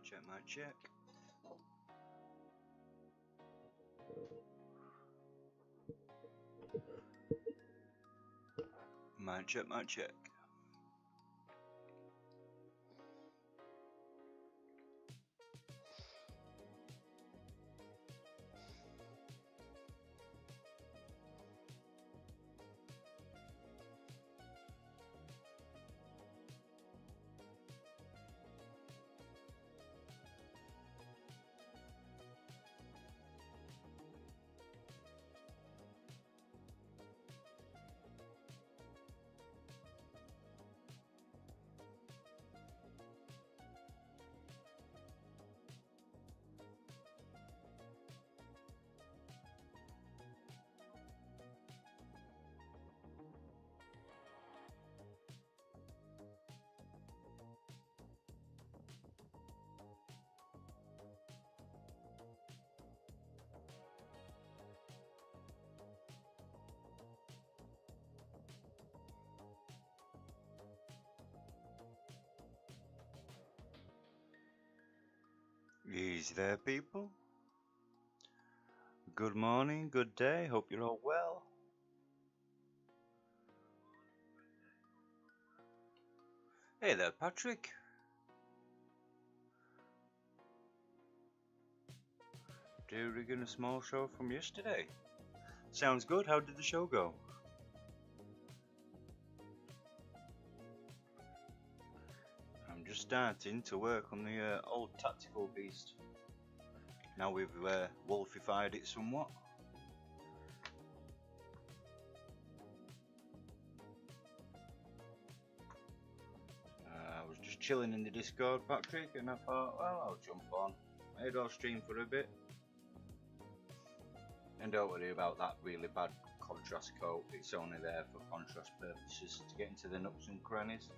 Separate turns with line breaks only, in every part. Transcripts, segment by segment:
Check, mic check. Mic check, mic check. Easy there, people. Good morning, good day, hope you're all well. Hey there, Patrick. Doing a small show from yesterday. Sounds good, how did the show go? I'm just starting to work on the old tactical beast. Now we've wolfified it somewhat. I was just chilling in the Discord, Patrick, and I thought, well, I'll jump on. I'll stream for a bit. And don't worry about that really bad contrast coat, it's only there for contrast purposes to get into the nooks and crannies.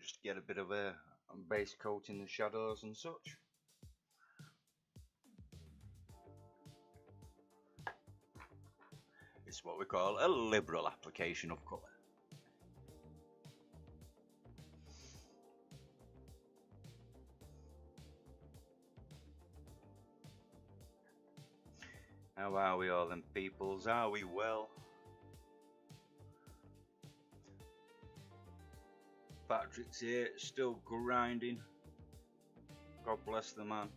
Just get a bit of a base coat in the shadows and such. It's what we call a liberal application of colour. How are we all them peoples? Are we well? Patrick's here, still grinding. God bless the man.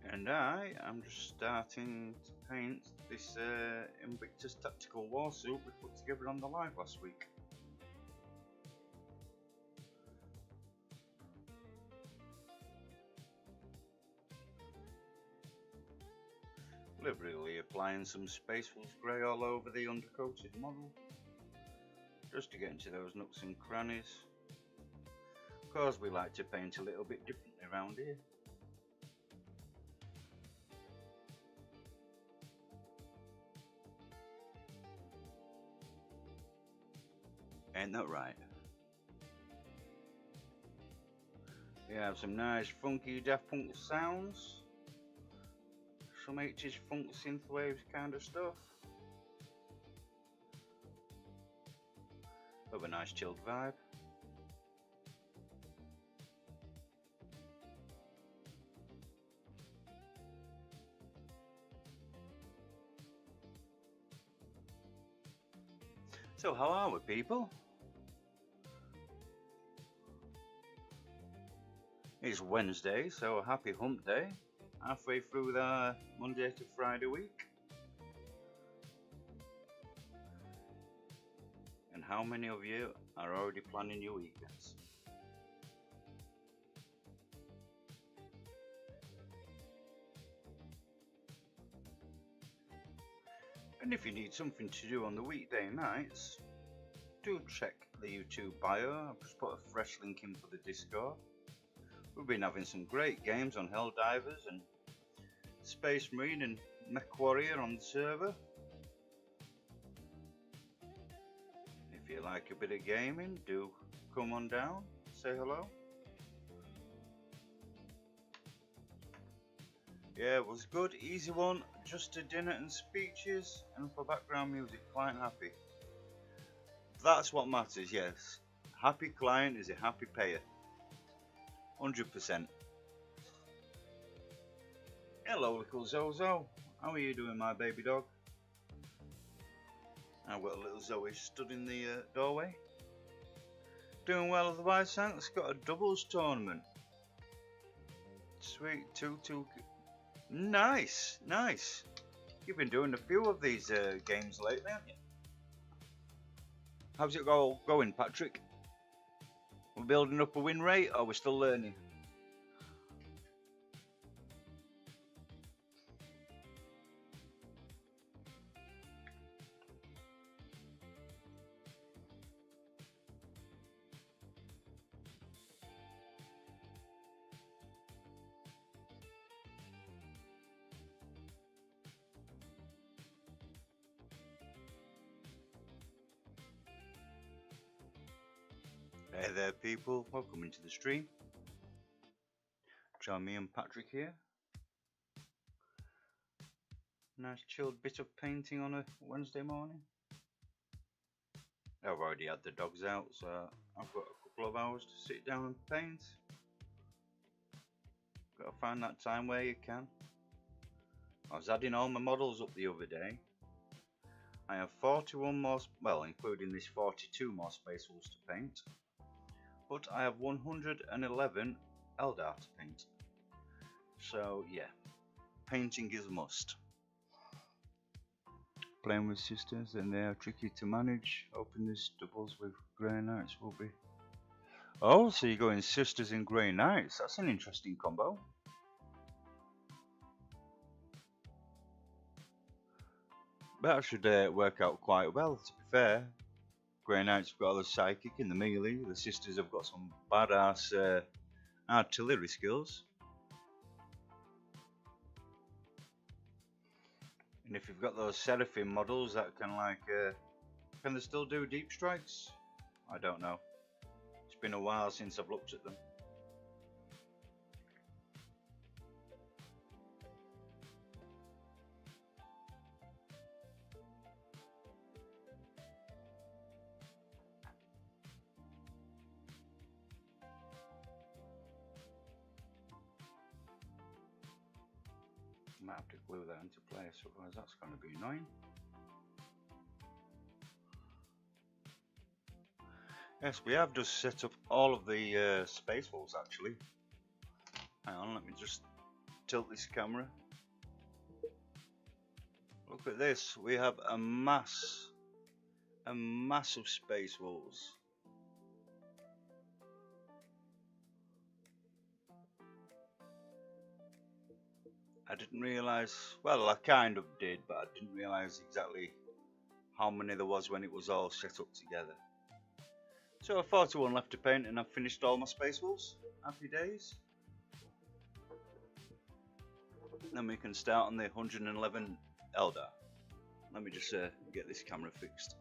And I am just starting to paint this Invictus tactical war suit we put together on the live last week. Liberally applying some Spacefuls grey all over the undercoated model, just to get into those nooks and crannies. Of course, we like to paint a little bit differently around here. Ain't that right? We have some nice funky Daft Punk sounds, some 80s funk synthwave kind of stuff, of a nice chilled vibe. So how are we, people? It's Wednesday, so happy hump day. Halfway through the Monday to Friday week. And how many of you are already planning your weekends? And if you need something to do on the weekday nights, do check the YouTube bio. I've just put a fresh link in for the Discord. We've been having some great games on Helldivers and Space Marine and Mech Warrior on the server. If you like a bit of gaming, do come on down, say hello. Yeah, it was good, easy one, just a dinner and speeches, and for background music, client happy. That's what matters, yes. Happy client is a happy payer. 100%. Hello, little Zozo. How are you doing, my baby dog? I've got a little Zoe stood in the doorway. Doing well otherwise, thanks. Got a doubles tournament. Sweet, 2-2. Nice, nice. You've been doing a few of these games lately, haven't you? How's it going, Patrick? We're building up a win rate, or we're still learning? Hey there, people. Welcome into the stream. Join me and Patrick here. Nice chilled bit of painting on a Wednesday morning. I've already had the dogs out, so I've got a couple of hours to sit down and paint. Gotta find that time where you can. I was adding all my models up the other day. I have 41 more, well, including this 42 more space walls to paint. But I have 111 Adhd to paint. So yeah, painting is a must. Playing with sisters, and they are tricky to manage. Hoping this doubles with Grey Knights will be. Oh, so you're going sisters and Grey Knights. That's an interesting combo. That should work out quite well, to be fair. Grey Knights have got the psychic and the melee. The sisters have got some badass artillery skills. And if you've got those Seraphim models that can can they still do deep strikes? I don't know. It's been a while since I've looked at them. Might have to glue that into place, otherwise that's going to be annoying. Yes, we have just set up all of the space walls actually. Hang on, let me just tilt this camera. Look at this, we have a mass of space walls. I didn't realise, well I kind of did, but I didn't realise exactly how many there was when it was all set up together. So 41 left to paint and I've finished all my space walls. Happy days. Then we can start on the 111 Adhd. Let me just get this camera fixed.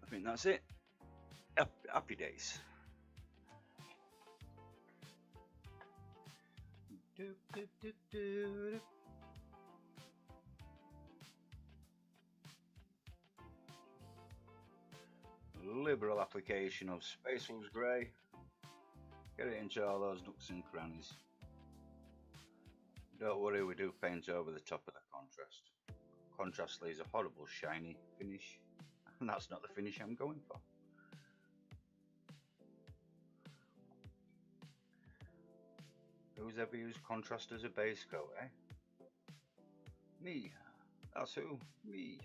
I think that's it. Happy days. Liberal application of Space Wolves Grey. Get it into all those nooks and crannies. Don't worry, we do paint over the top of the contrast. Contrast leaves a horrible shiny finish, and that's not the finish I'm going for. Who's ever used contrast as a base coat, eh? Me. That's who. Me.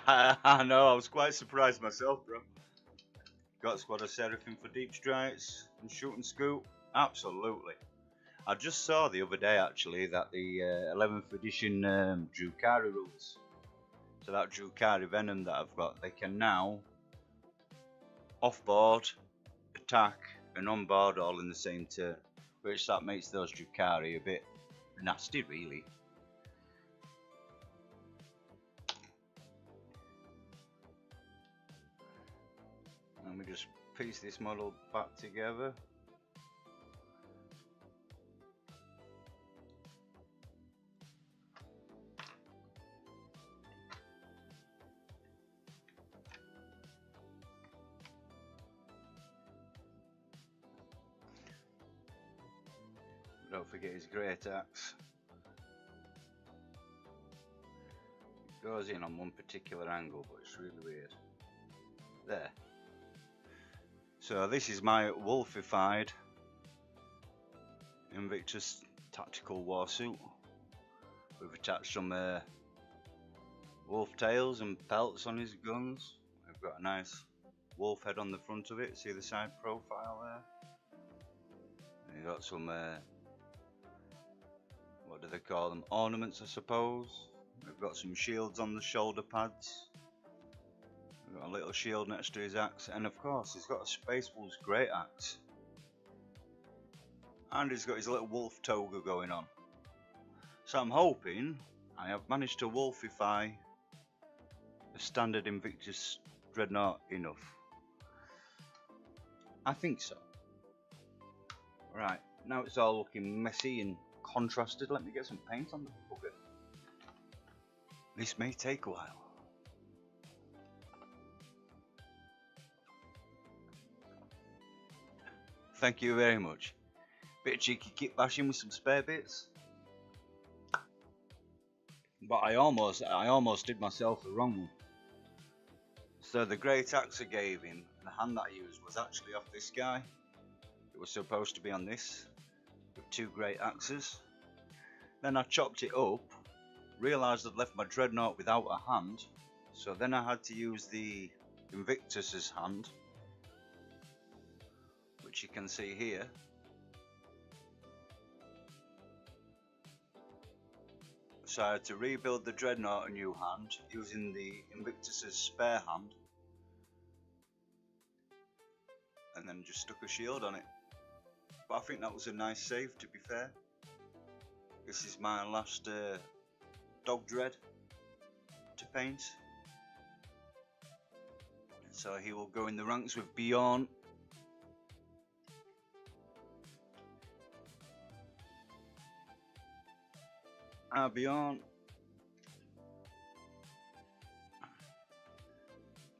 I know, I was quite surprised myself, bro. Got a squad of Seraphim for deep strikes and shoot and scoot. Absolutely. I just saw the other day actually that the 11th edition Drukhari rules. So that Drukhari Venom that I've got, they can now off board, attack, and on board all in the same turn, which that makes those Drukhari a bit nasty, really. And we just piece this model back together. Don't forget his great axe. It goes in on one particular angle, but it's really weird. There. So this is my wolfified Invictus tactical war suit. We've attached some wolf tails and pelts on his guns. We've got a nice wolf head on the front of it. See the side profile there? And you've got some what do they call them? Ornaments, I suppose. We've got some shields on the shoulder pads. We've got a little shield next to his axe, and of course he's got a Space Wolf's great axe. And he's got his little wolf toga going on. So I'm hoping I have managed to wolfify the standard Invictus Dreadnought enough. I think so. Right, now it's all looking messy and contrasted. Let me get some paint on the bugger. This may take a while. Thank you very much. Bit of cheeky kit bashing with some spare bits. But I almost did myself the wrong one. So the great axe I gave him, the hand that I used was actually off this guy. It was supposed to be on this, with two great axes. Then I chopped it up, realised I'd left my Dreadnought without a hand, so then I had to use the Invictus's hand, which you can see here. So I had to rebuild the Dreadnought a new hand using the Invictus's spare hand, and then just stuck a shield on it. But I think that was a nice save, to be fair. This is my last Dog Dread to paint. So he will go in the ranks with Bjorn. Bjorn.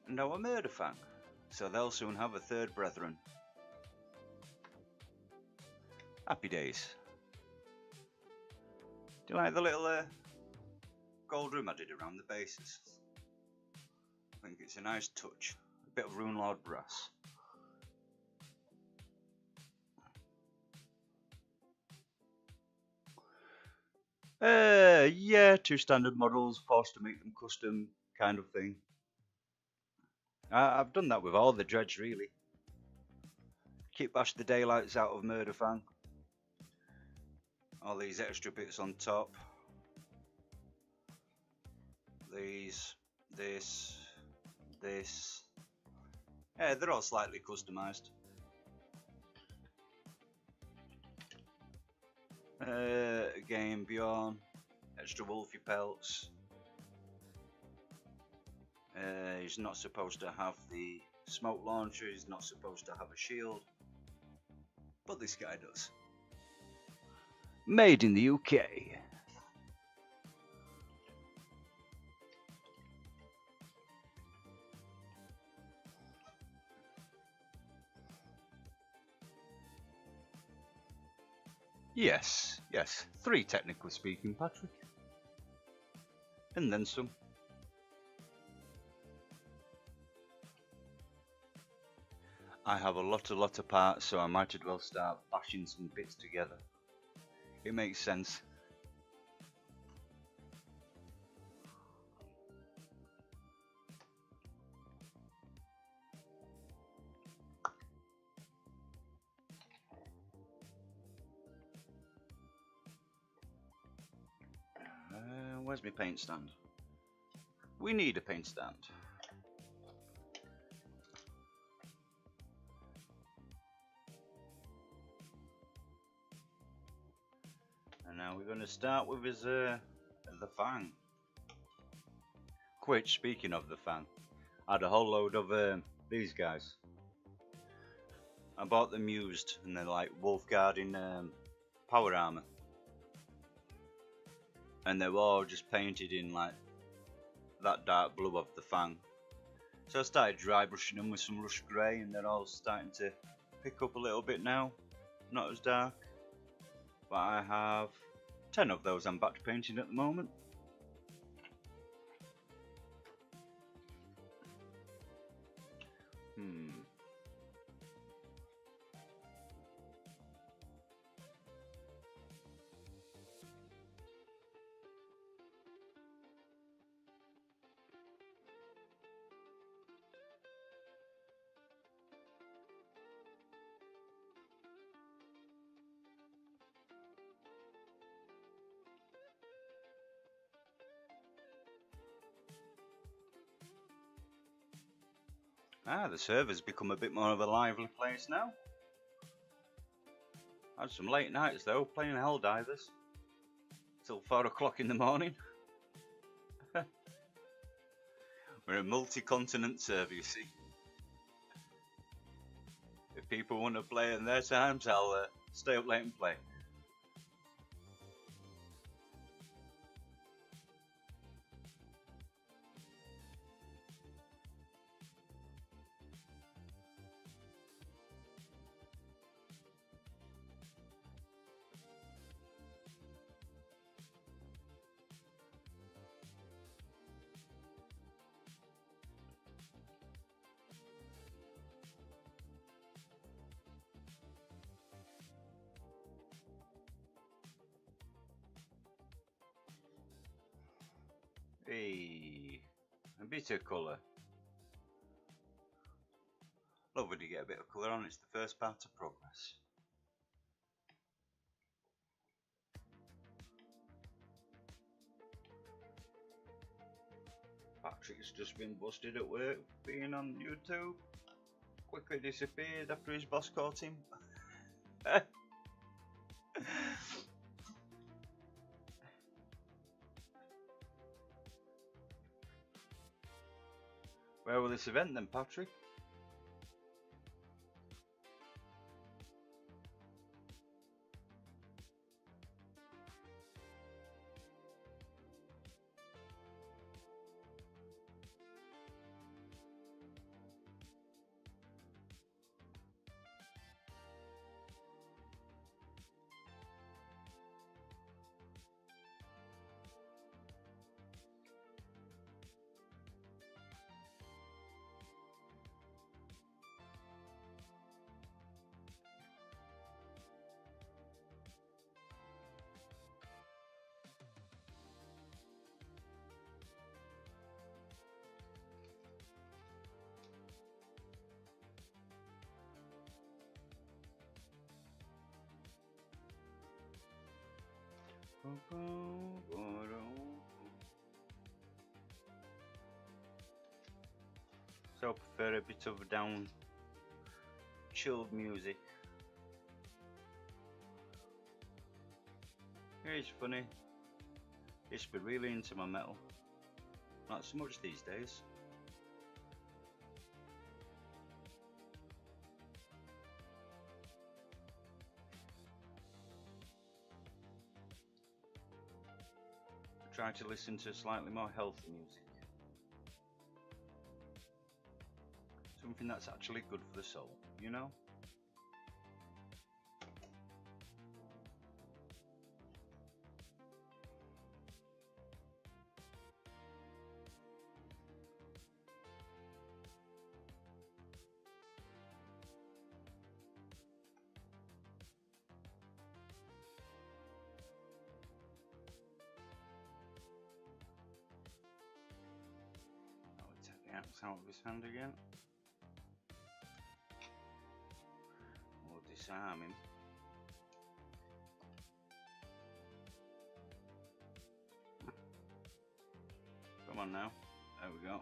And our Murderfang. So they'll soon have a third brethren. Happy days. Do you like the little gold rim I did around the bases? I think it's a nice touch. A bit of Runelord brass. Yeah, two standard models, forced to make them custom kind of thing. I've done that with all the dreads really. Kit bash the daylights out of Murderfang. All these extra bits on top. These, this. Yeah, they're all slightly customized. Again, Bjorn, extra wolfy pelts. He's not supposed to have the smoke launcher, he's not supposed to have a shield, but this guy does. Made in the UK. Yes, 3 technically speaking, Patrick. And then some. I have a lot of parts, so I might as well start bashing some bits together. It makes sense. Where's my paint stand? We need a paint stand. we're going to start with his the Fang. Which, speaking of the Fang, I had a whole load of these guys. I bought them used, and they're like wolf guarding power armor, and they were all just painted in like that dark blue of the Fang. So I started dry brushing them with some rush grey, and they're all starting to pick up a little bit now. Not as dark, but I have 10 of those I'm batch painting at the moment. The server's become a bit more of a lively place now. I had some late nights though, playing Helldivers till 4 o'clock in the morning. We're a multi-continent server, you see. If people want to play in their times, I'll stay up late and play. Hey, a bit of colour. Love when you get a bit of colour on, it's the first part of progress. Patrick's just been busted at work, being on YouTube. Quickly disappeared after his boss caught him. Where will this event then, Patrick? So I prefer a bit of down chilled music. It's funny, used to be really into my metal, not so much these days. I try to listen to slightly more healthy music. Something that's actually good for the soul, you know? I'll take the axe out of his hand again. We'll disarm him. Come on now. There we go.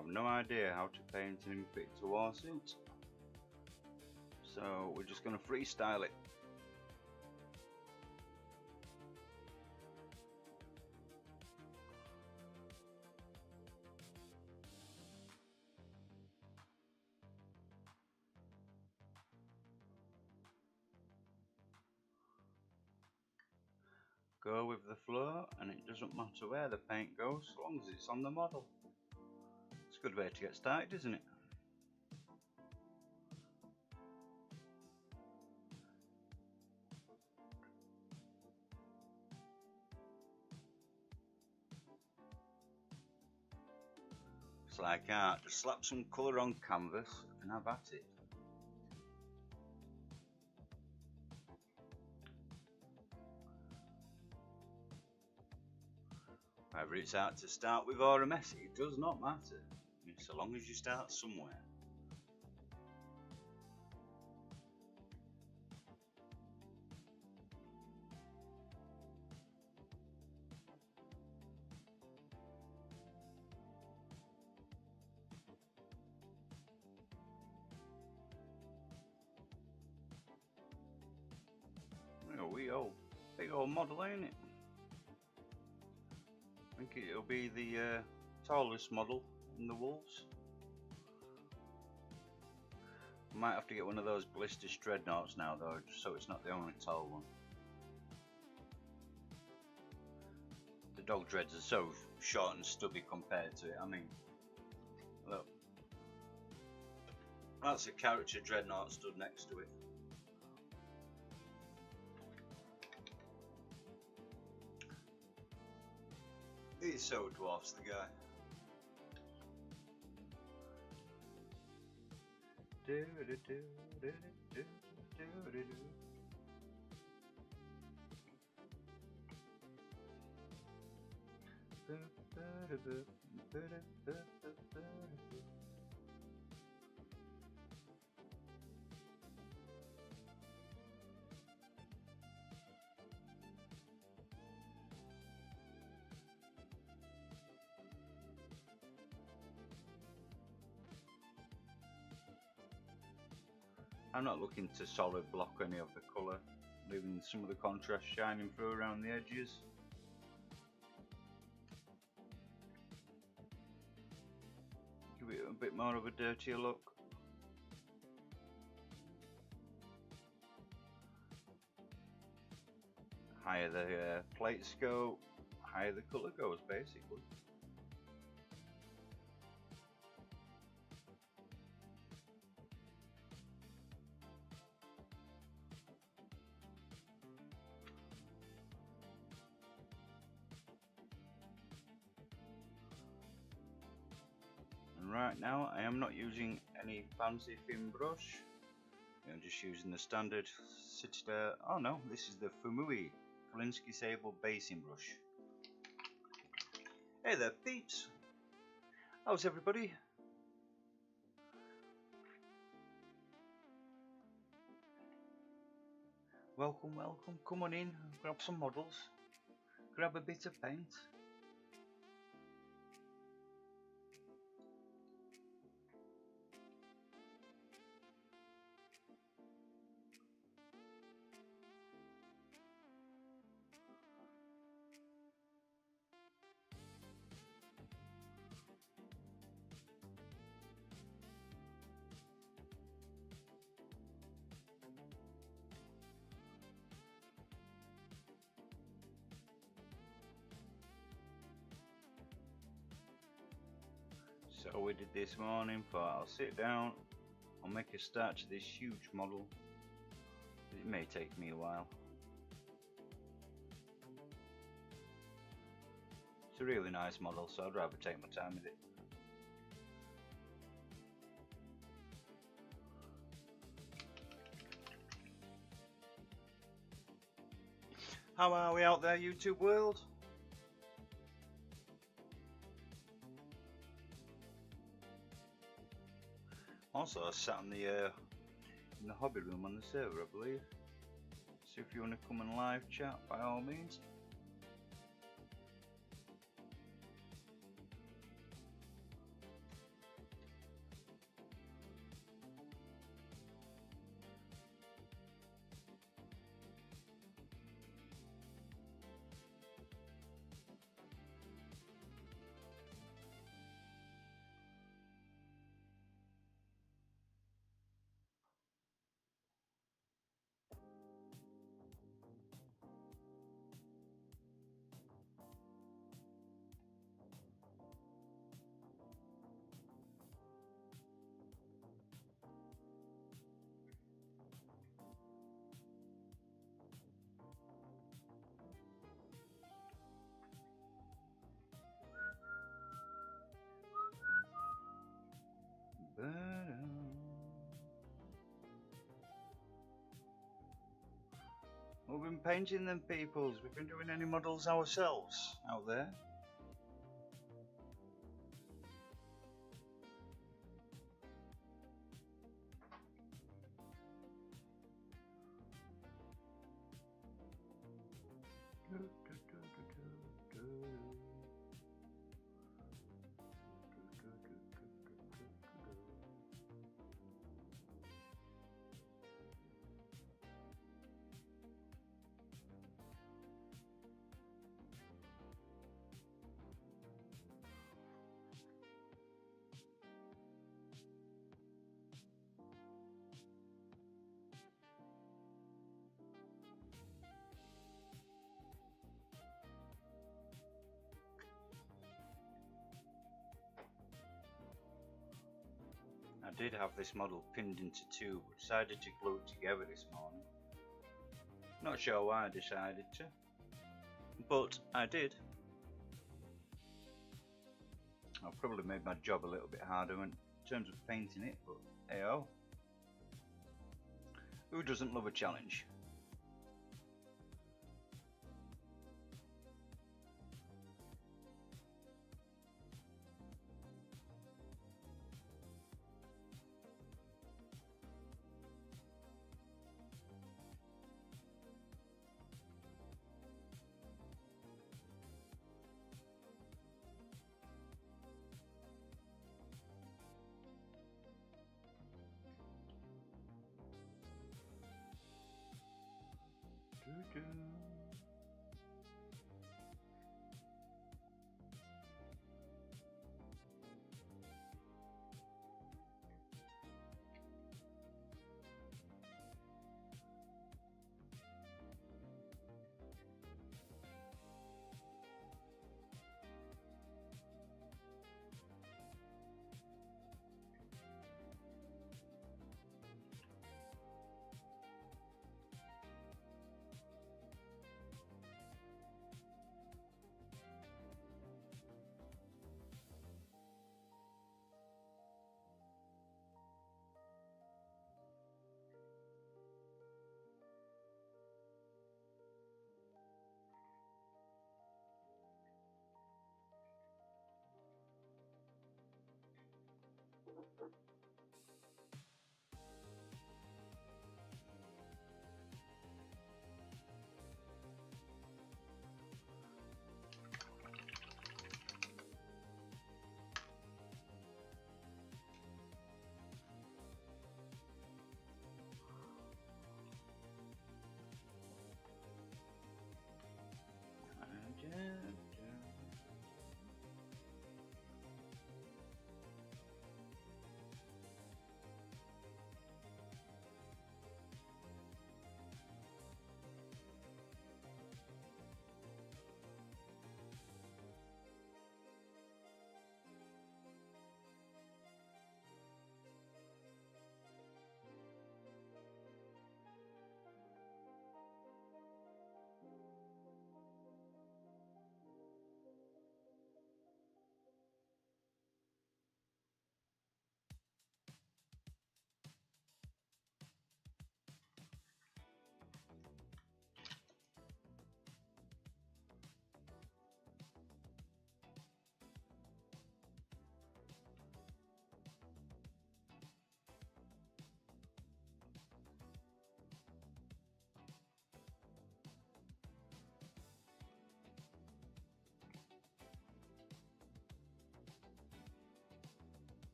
have no idea how to paint an Invicta warsuit, so we're just going to freestyle it. Go with the flow, and it doesn't matter where the paint goes, as long as it's on the model. It's a good way to get started, isn't it? It's like art, just slap some colour on canvas and have at it. Whether it's art to start with or a mess, it does not matter, so long as you start somewhere. Big old model, ain't it? I think it'll be the tallest model in the wolves. Might have to get one of those blister dreadnoughts now though, just so it's not the only tall one. The dog dreads are so short and stubby compared to it. I mean, look, that's a character dreadnought stood next to it. He so dwarfs the guy. I'm not looking to solid block any of the colour, leaving some of the contrast shining through around the edges. Give it a bit more of a dirtier look. Higher the plate scope, higher the colour goes basically. Right now I am not using any fancy thin brush, I'm just using the standard Cptsd. Oh no, this is the Fumui Kalinsky Sable basing brush. Hey there peeps, how's everybody? Welcome, welcome, come on in, grab some models, grab a bit of paint. So we did this morning, but I'll sit down, I'll make a start to this huge model. It may take me a while. It's a really nice model, so I'd rather take my time with it. How are we out there, YouTube world? Also, I sat in the hobby room on the server, I believe. So if you want to come and live chat, by all means. We've been painting them peoples. We've been doing any models ourselves out there. I did have this model pinned into two, but decided to glue it together this morning. Not sure why I decided to, but I did. I've probably made my job a little bit harder in terms of painting it, but hey oh. Who doesn't love a challenge?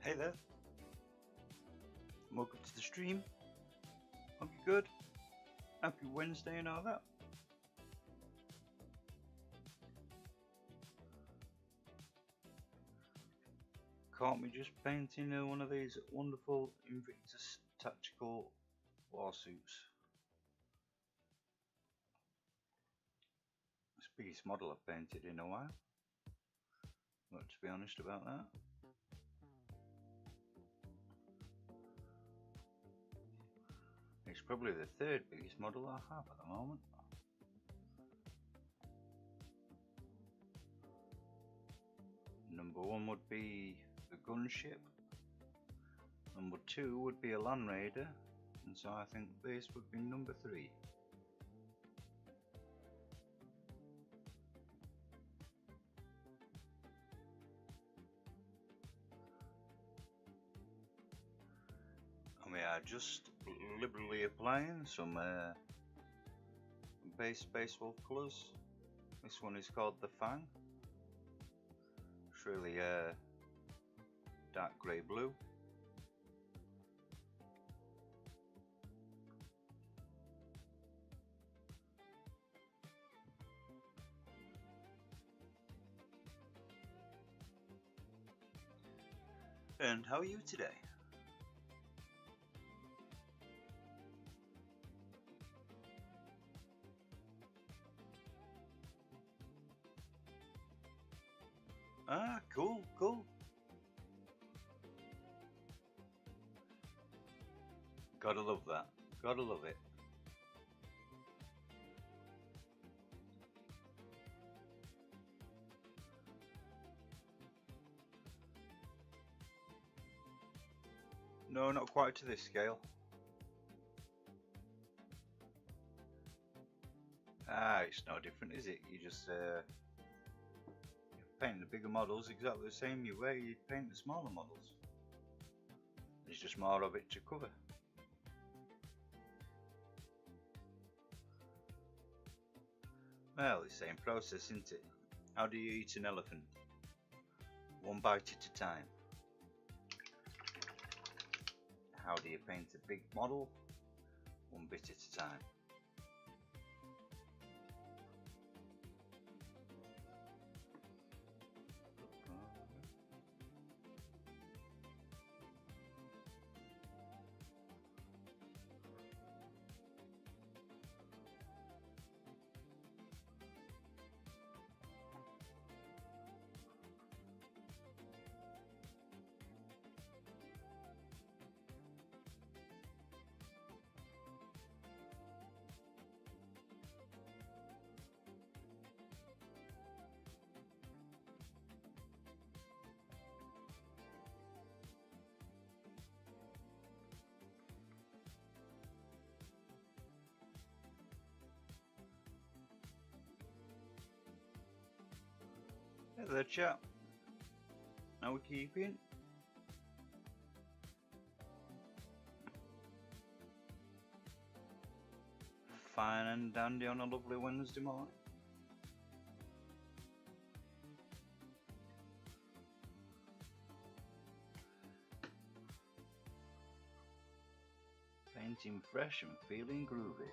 Hey there, welcome to the stream. Hope you're good. Happy Wednesday and all that. Caught me just painting one of these wonderful Invictus tactical warsuits. It's the biggest model I've painted in a while. Got to be honest about that. It's probably the third biggest model I have at the moment. Number one would be the gunship. Number two would be a Land Raider. And so I think this would be number three. And we are just liberally applying some base Space Wolf colours. This one is called the Fang. It's really dark grey blue. And how are you today? Ah, cool, cool. Gotta love that. Gotta love it. No, not quite to this scale. Ah, it's no different, is it? You just paint the bigger models exactly the same way you paint the smaller models. There's just more of it to cover. Well, it's the same process, isn't it? How do you eat an elephant? One bite at a time. How do you paint a big model? One bit at a time. Hey there, chap. Now we're keeping. Fine and dandy on a lovely Wednesday morning. Painting fresh and feeling groovy.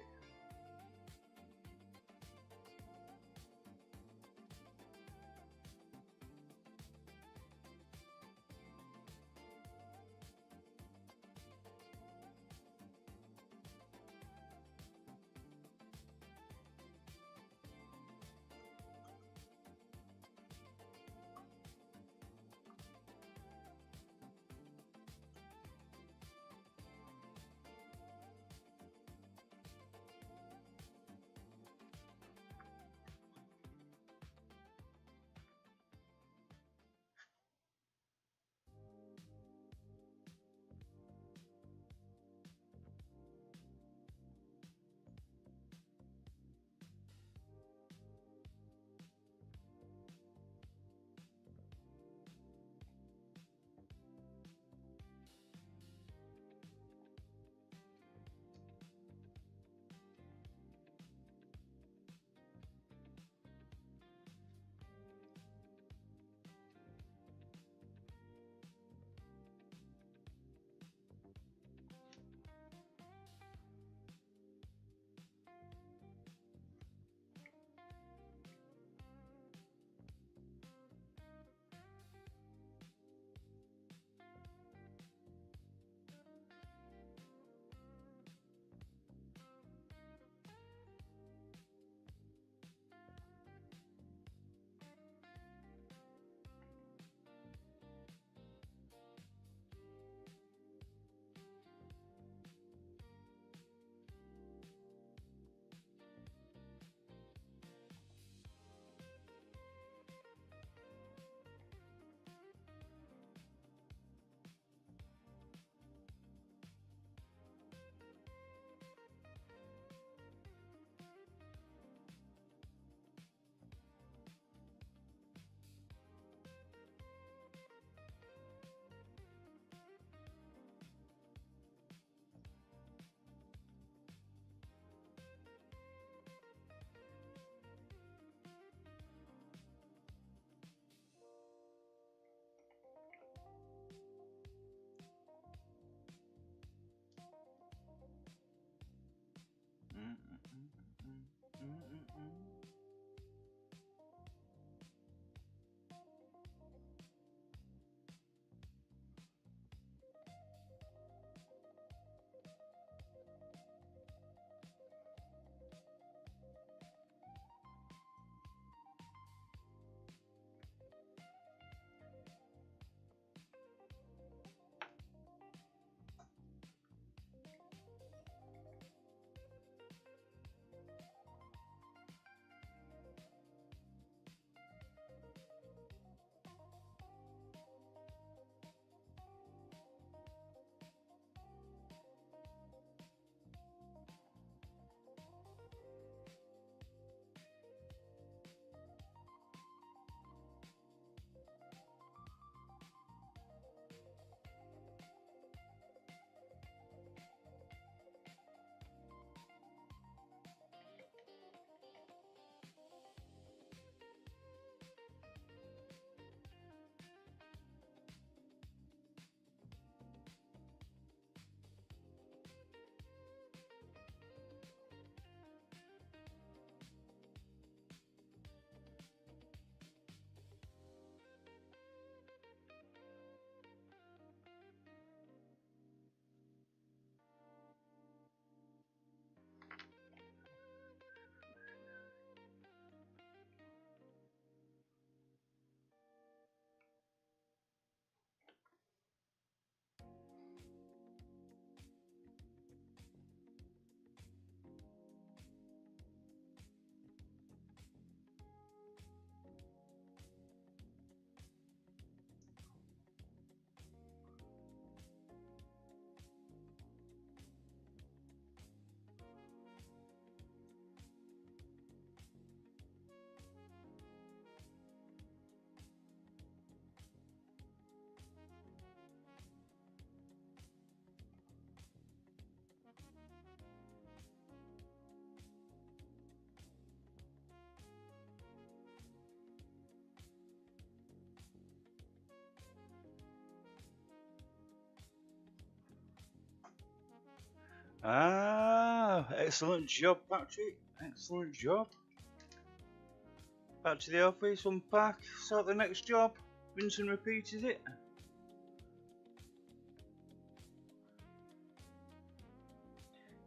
Ah, excellent job, Patrick. Excellent job. Back to the office, unpack, start the next job. Rinse and repeat, is it?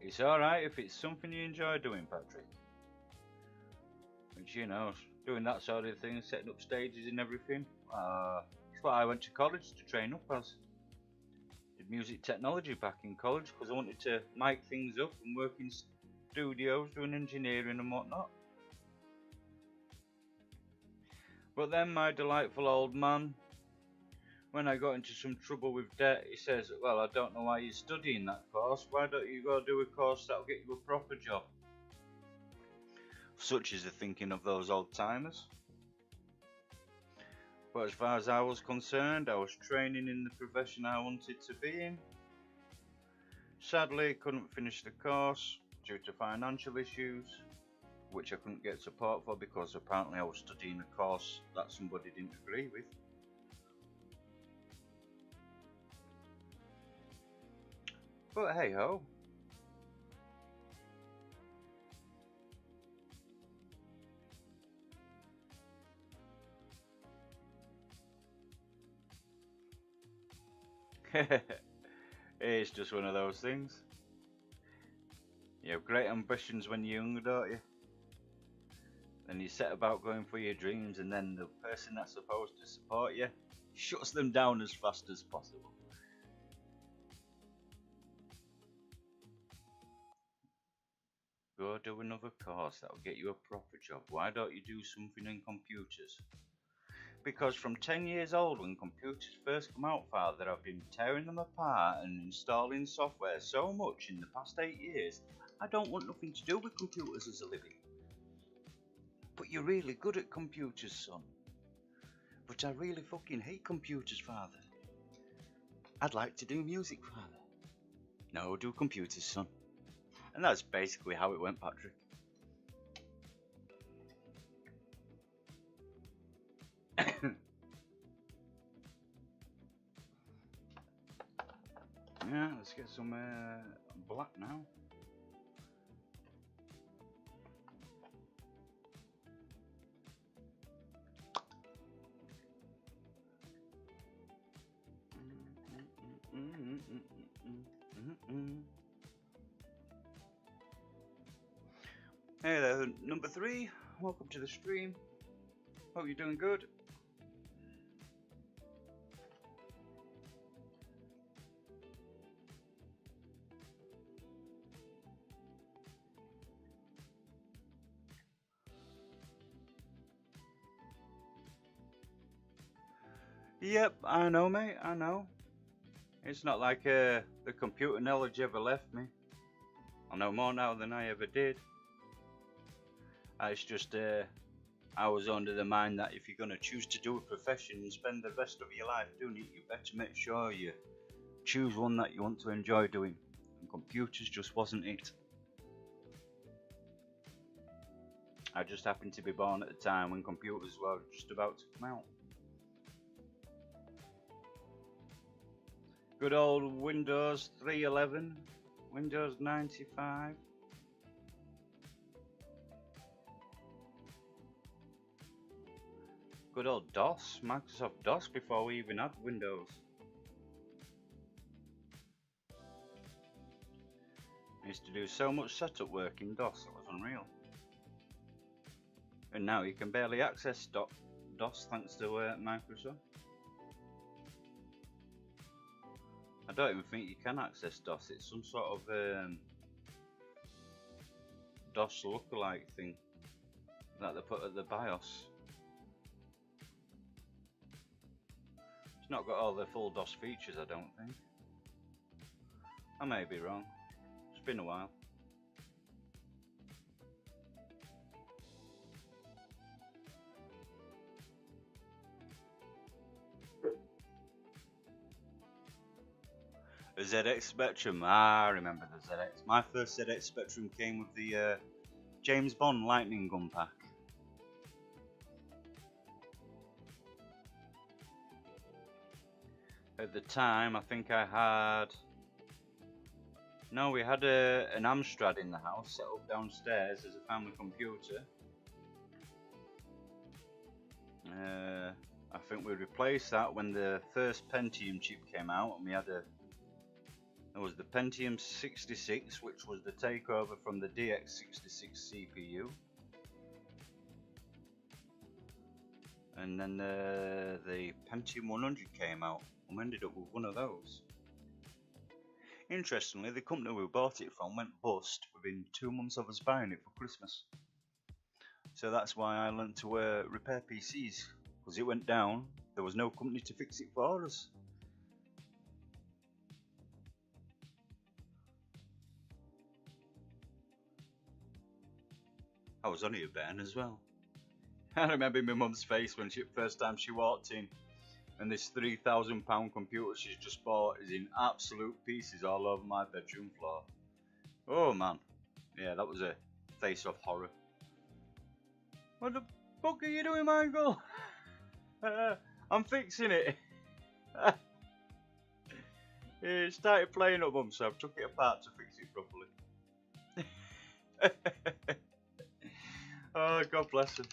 It's alright if it's something you enjoy doing, Patrick. Which, you know, doing that sort of thing, setting up stages and everything. It's what I went to college to train up as. Did music technology back in college because I wanted to mic things up and work in studios doing engineering and whatnot. But then my delightful old man, when I got into some trouble with debt, he says, well, I don't know why you're studying that course. Why don't you go do a course that'll get you a proper job? Such is the thinking of those old timers. But as far as I was concerned, I was training in the profession I wanted to be in. Sadly, couldn't finish the course due to financial issues, which I couldn't get support for because apparently I was studying a course that somebody didn't agree with. But hey ho. It's just one of those things. You have great ambitions when you're young, don't you? Then you set about going for your dreams, and then the person that's supposed to support you shuts them down as fast as possible. Go do another course that will get you a proper job. Why don't you do something in computers? Because from 10 years old, when computers first come out, Father, I've been tearing them apart and installing software so much in the past 8 years, I don't want nothing to do with computers as a living. But you're really good at computers, son. But I really fucking hate computers, Father. I'd like to do music, Father. No, do computers, son. And that's basically how it went, Patrick. Yeah, let's get some black now. Hey there, number 3. Welcome to the stream. Hope you're doing good. Yep, I know, mate, I know. It's not like the computer knowledge ever left me. I know more now than I ever did. It's just I was under the mind that if you're going to choose to do a profession and spend the rest of your life doing it, you better make sure you choose one that you want to enjoy doing. And computers just wasn't it. I just happened to be born at the time when computers were just about to come out. Good old Windows 3.11, Windows 95. Good old DOS, Microsoft DOS before we even had Windows. I used to do so much setup work in DOS, it was unreal. And now you can barely access DOS thanks to Microsoft. I don't even think you can access DOS, it's some sort of DOS lookalike thing that they put at the BIOS. It's not got all the full DOS features, I don't think. I may be wrong, it's been a while. The ZX Spectrum, I remember the ZX. My first ZX Spectrum came with the James Bond lightning gun pack. At the time, I think I had No, we had an Amstrad in the house set up downstairs as a family computer. I think we replaced that when the first Pentium chip came out, and we had there was the Pentium 66, which was the takeover from the DX66 CPU. And then the Pentium 100 came out, and we ended up with one of those. Interestingly, the company we bought it from went bust within 2 months of us buying it for Christmas. So that's why I learned to repair PCs, because it went down, there was no company to fix it for us. I was only a bairn as well. I remember my mum's face when first time she walked in, and this £3,000 computer she's just bought is in absolute pieces all over my bedroom floor. Oh man, yeah, that was a face of horror. What the fuck are you doing, Michael? I'm fixing it. It started playing up, Mum, so I've took it apart to fix it properly. Oh, God bless her.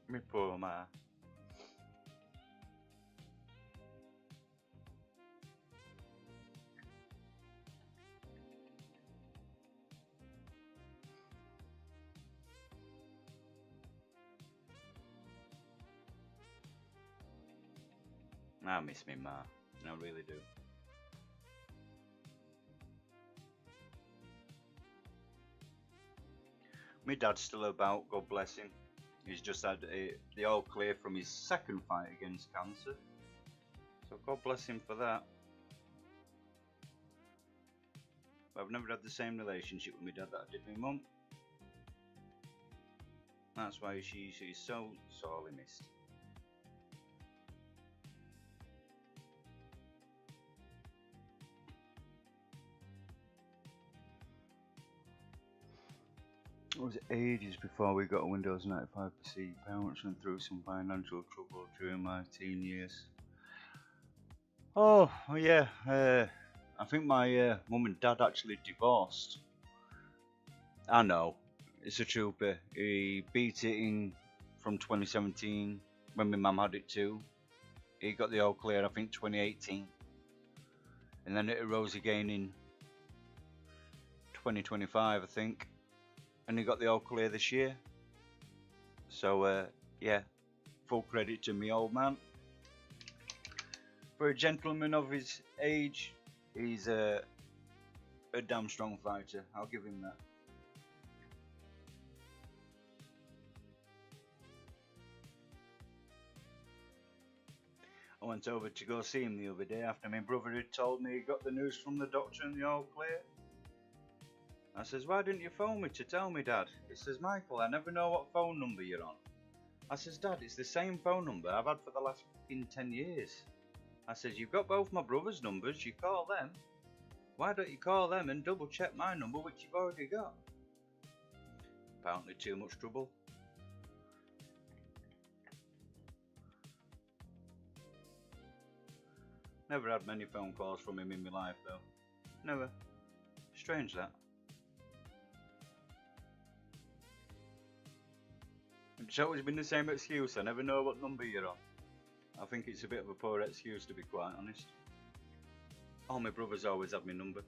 Me poor ma. I miss me ma, I really do. My dad's still about, God bless him. He's just had the all clear from his second fight against cancer. So God bless him for that. But I've never had the same relationship with my dad that I did with my mum. That's why she's so sorely missed. It was ages before we got a Windows 95 PC. Parents went through some financial trouble during my teen years. Oh yeah, I think my mum and dad actually divorced. I know, it's a trooper. He beat it in from 2017 when my mum had it too. He got the all clear, I think 2018, and then it arose again in 2025, I think. And he got the all clear this year. So yeah, full credit to me old man. For a gentleman of his age, he's a damn strong fighter. I'll give him that. I went over to go see him the other day after my brother had told me he got the news from the doctor and the all clear. I says, why didn't you phone me to tell me, Dad? He says, Michael, I never know what phone number you're on. I says, Dad, it's the same phone number I've had for the last 10 years. I says, you've got both my brother's numbers, you call them. Why don't you call them and double check my number, which you've already got? Apparently too much trouble. Never had many phone calls from him in my life though. Never. Strange that. It's always been the same excuse, I never know what number you're on. I think it's a bit of a poor excuse to be quite honest. All my brothers always have my number.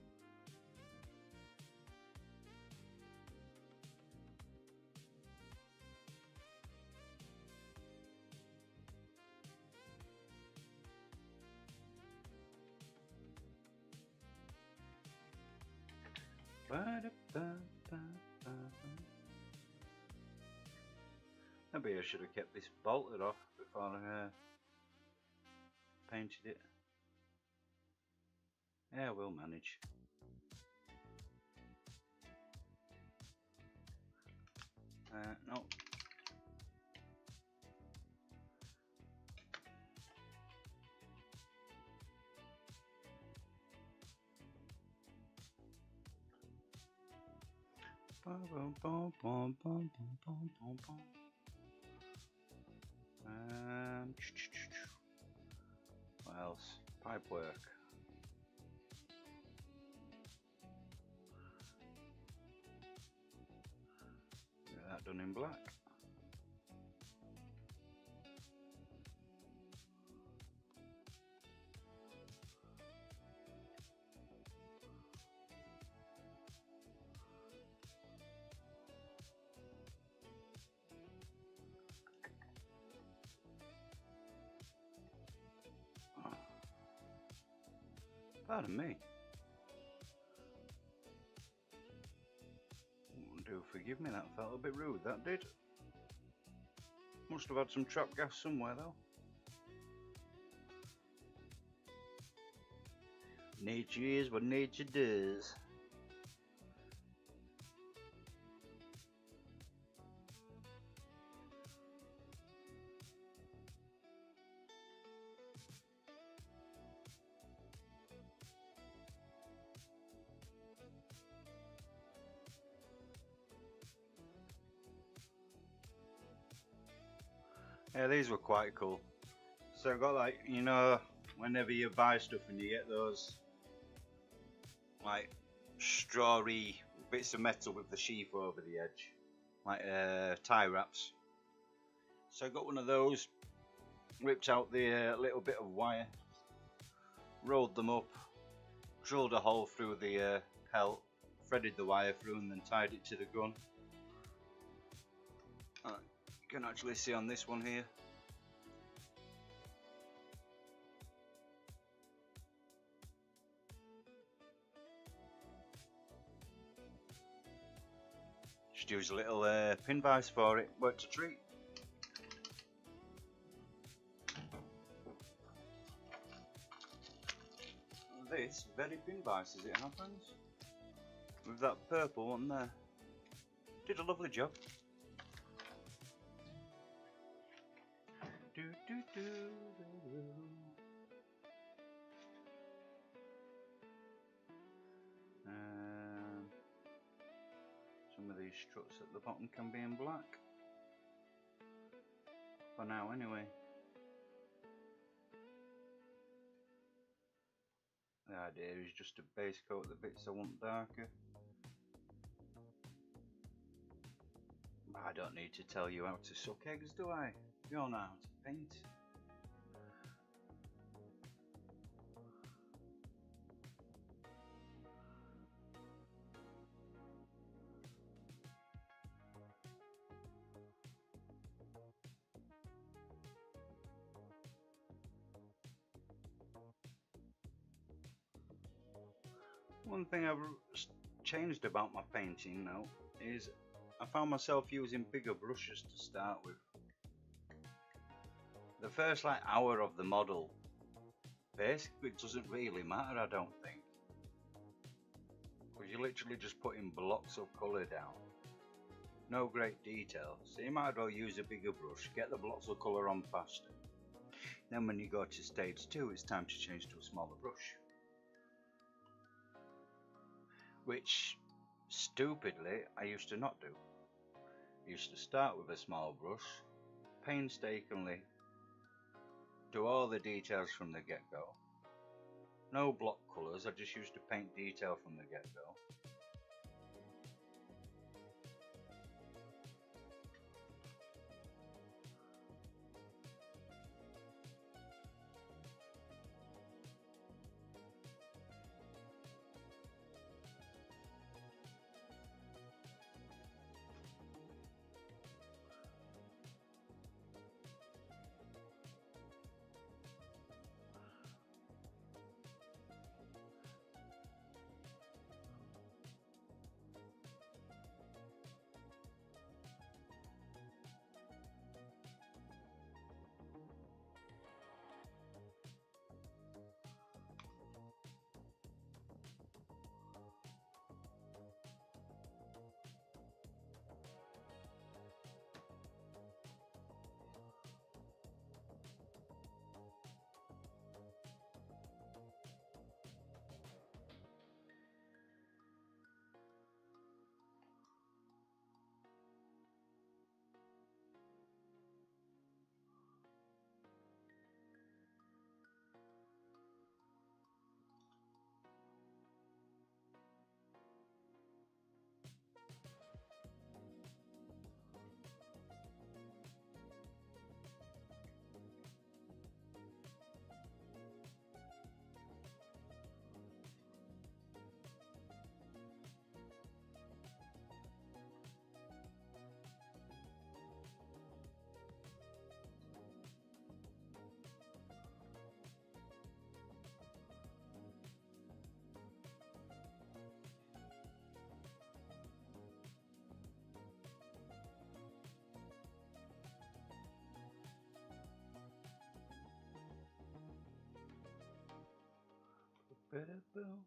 Maybe I should have kept this bolted off before I painted it. Yeah, we'll manage. No. pipe work. Get that done in black. Pardon me. Do forgive me, that felt a bit rude, that did. Must have had some trap gas somewhere though. Nature is what nature does. Yeah, these were quite cool. So I've got, like, you know, whenever you buy stuff and you get those like strawy bits of metal with the sheath over the edge, like tie wraps. So I got one of those, ripped out the little bit of wire, rolled them up, drilled a hole through the pelt, threaded the wire through, and then tied it to the gun. You can actually see on this one here. Just use a little pin vise for it, worked a treat. This very pin vise, as it happens, with that purple one there, did a lovely job. Some of these struts at the bottom can be in black. For now, anyway. The idea is just to base coat the bits I want darker. I don't need to tell you how to suck eggs, do I? You all know how to paint. One thing I've changed about my painting now is I found myself using bigger brushes to start with. The first like hour of the model basically doesn't really matter, I don't think, because you're literally just putting blocks of colour down, no great detail, so you might as well use a bigger brush, get the blocks of colour on faster. Then when you go to stage 2, it's time to change to a smaller brush, which stupidly I used to not do. I used to start with a small brush, painstakingly do all the details from the get-go. No block colours, I just used to paint detail from the get-go. Ba-da-boo.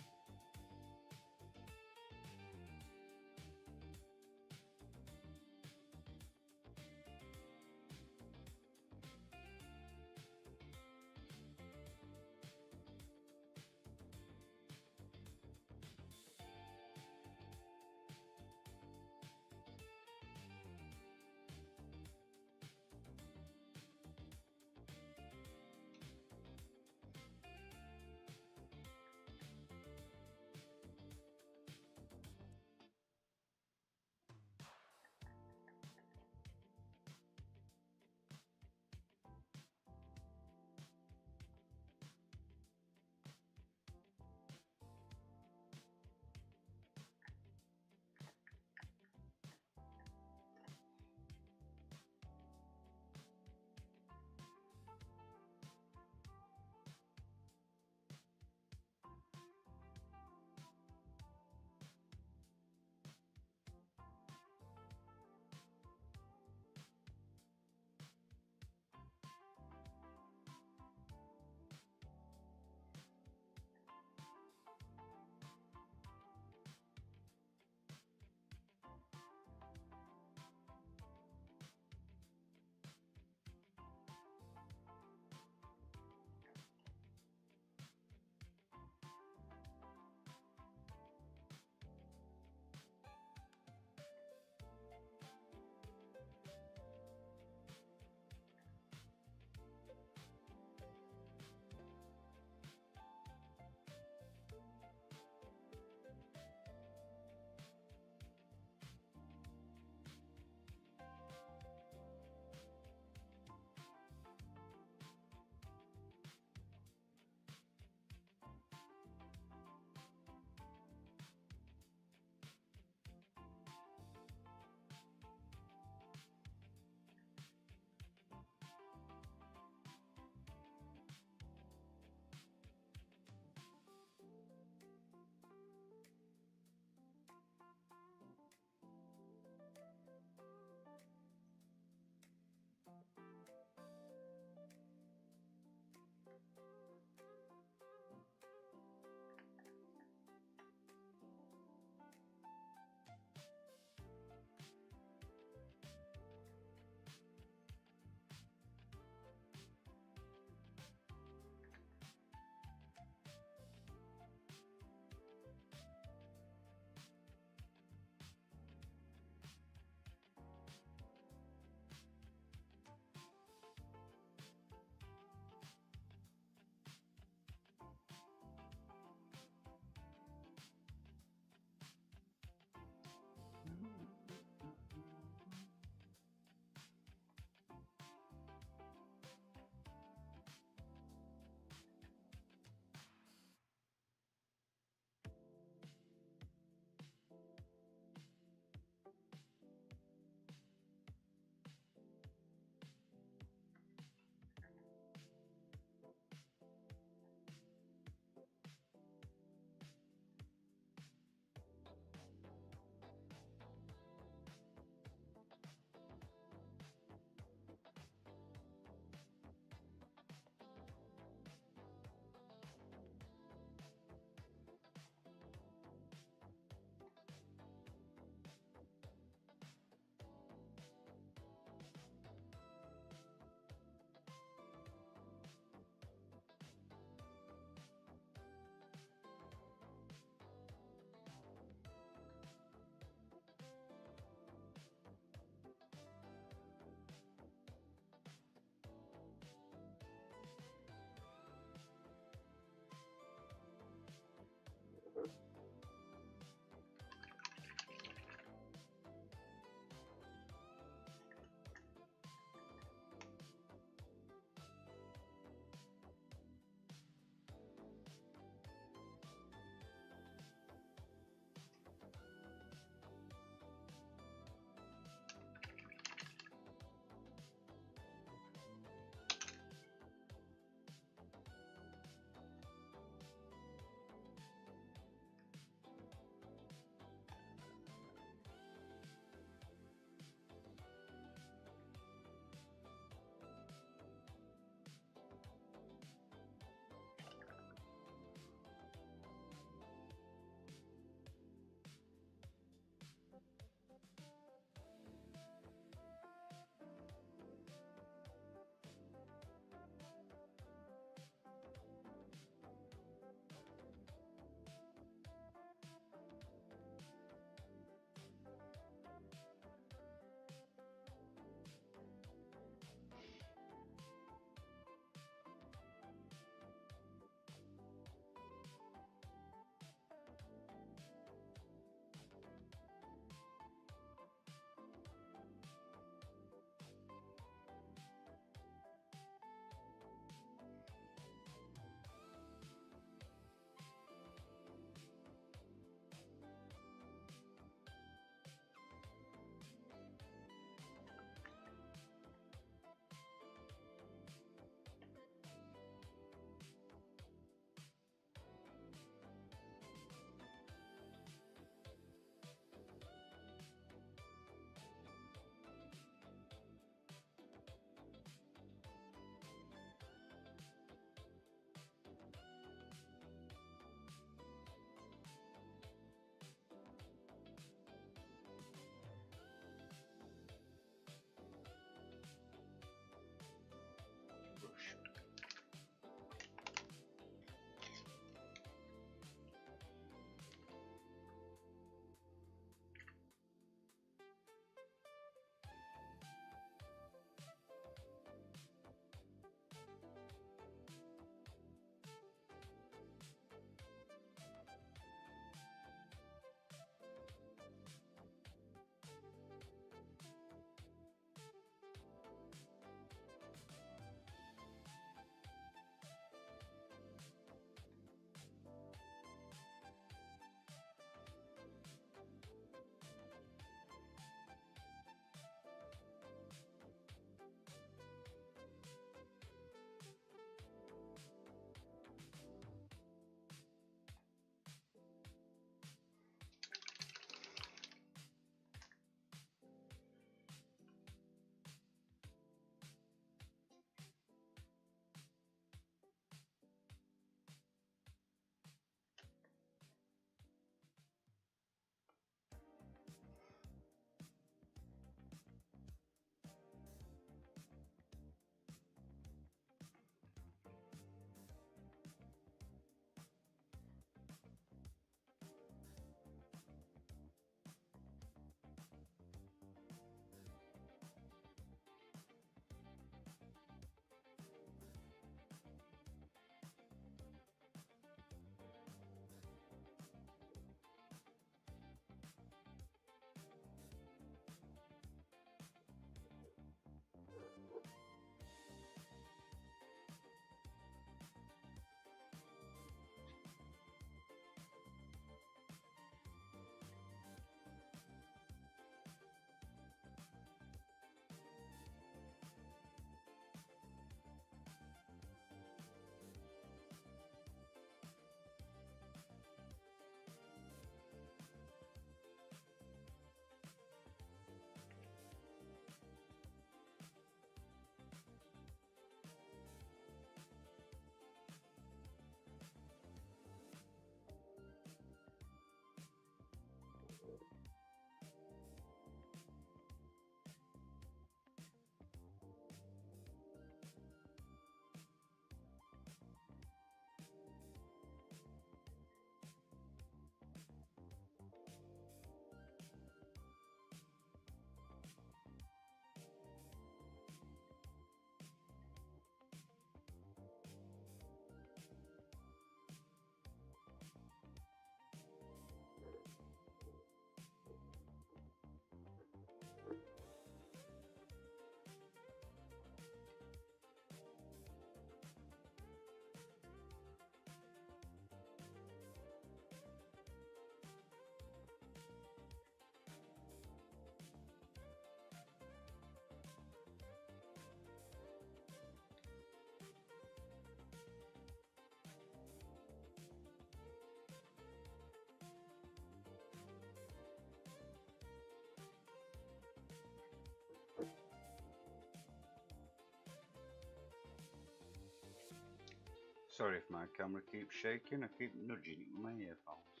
Sorry if my camera keeps shaking, I keep nudging it with my earphones.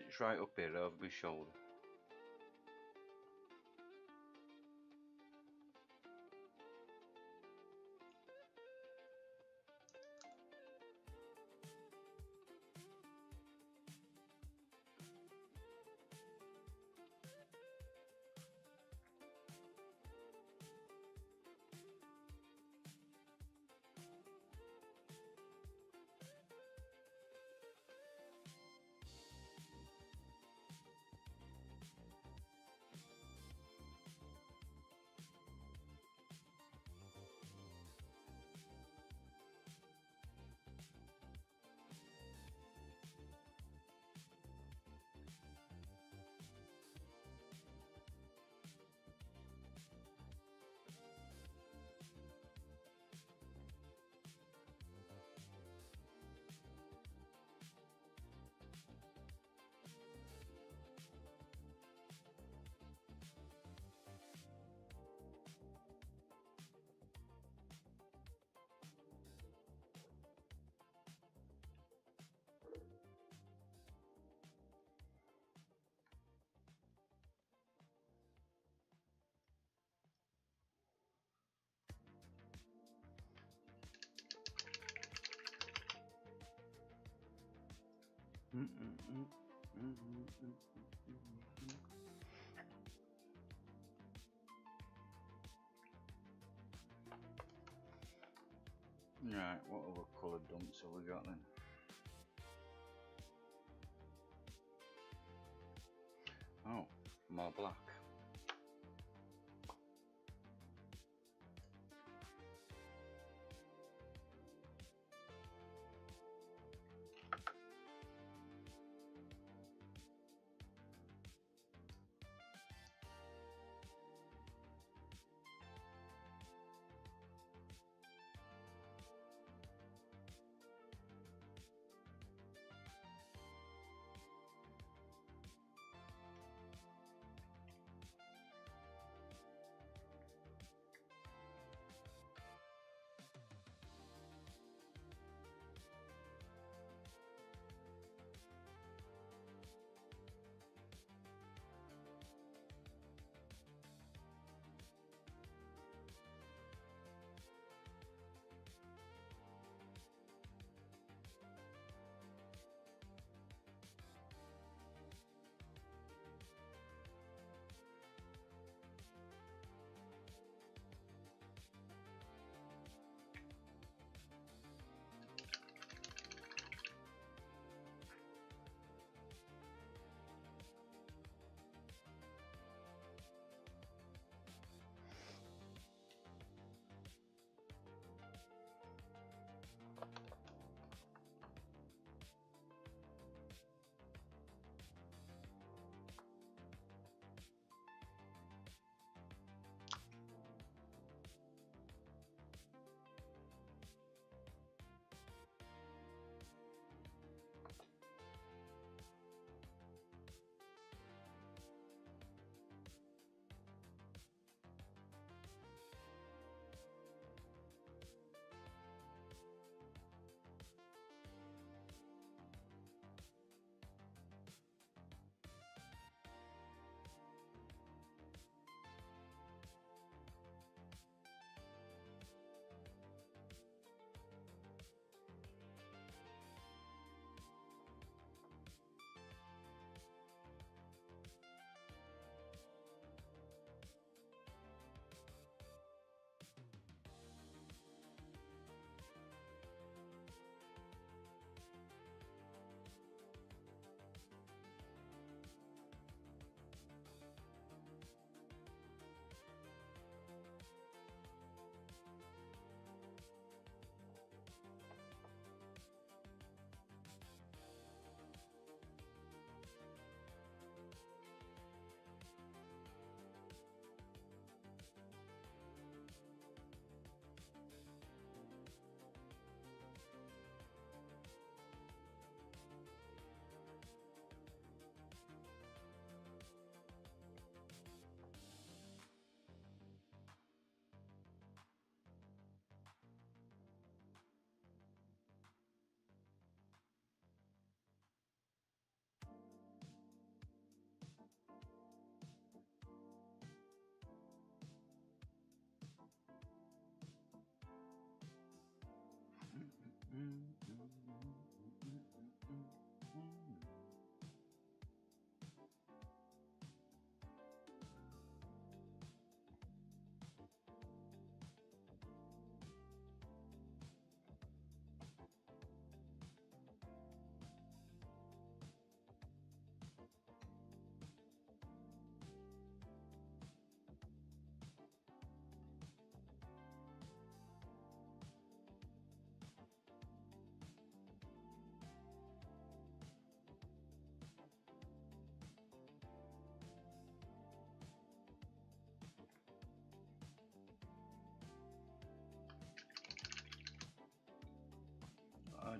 It's right up here over my shoulder. Right, what other coloured dumps have we got then? Oh, more black.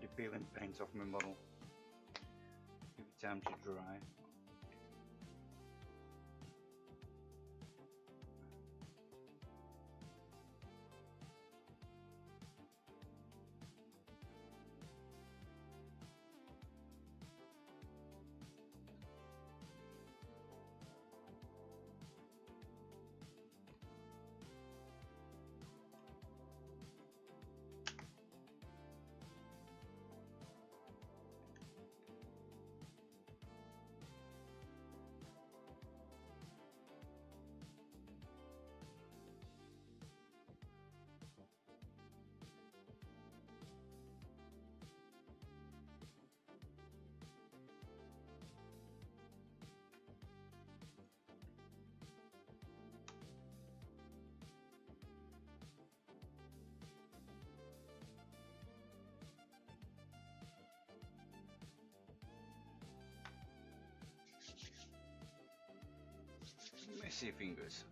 The peeling paint off my model. Give it time to dry. Messy fingers.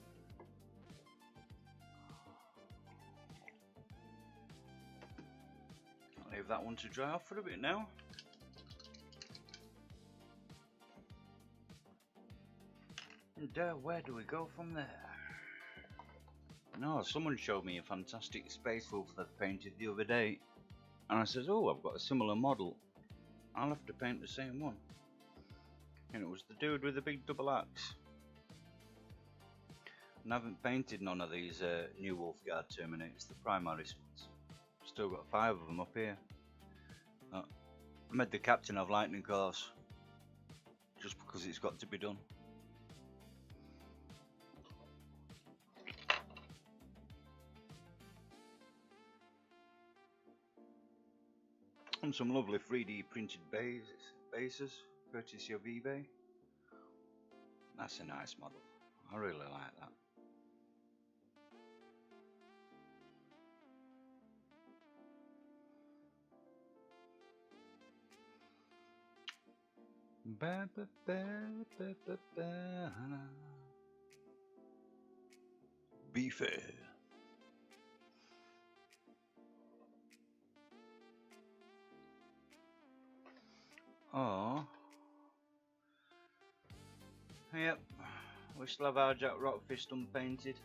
I'll leave that one to dry off for a bit now. And where do we go from there? No, someone showed me a fantastic space wolf that I painted the other day, and I said, oh, I've got a similar model, I'll have to paint the same one. And it was the dude with the big double axe. And I haven't painted none of these new Wolfguard Terminators, the Primaris ones. Still got 5 of them up here. I made the captain of Lightning Course, just because it's got to be done. And some lovely 3D printed bases, courtesy of eBay. That's a nice model. I really like that. Ba, ba, ba, ba, ba, ba. Be fair. Oh. Yep. We still have our Jack Rockfist unpainted.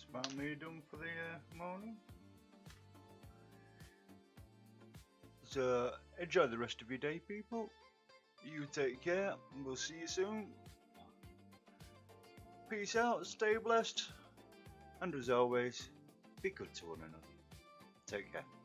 about me done for the morning. So enjoy the rest of your day, people. You take care, and we'll see you soon. Peace out, stay blessed, and as always, be good to one another. Take care.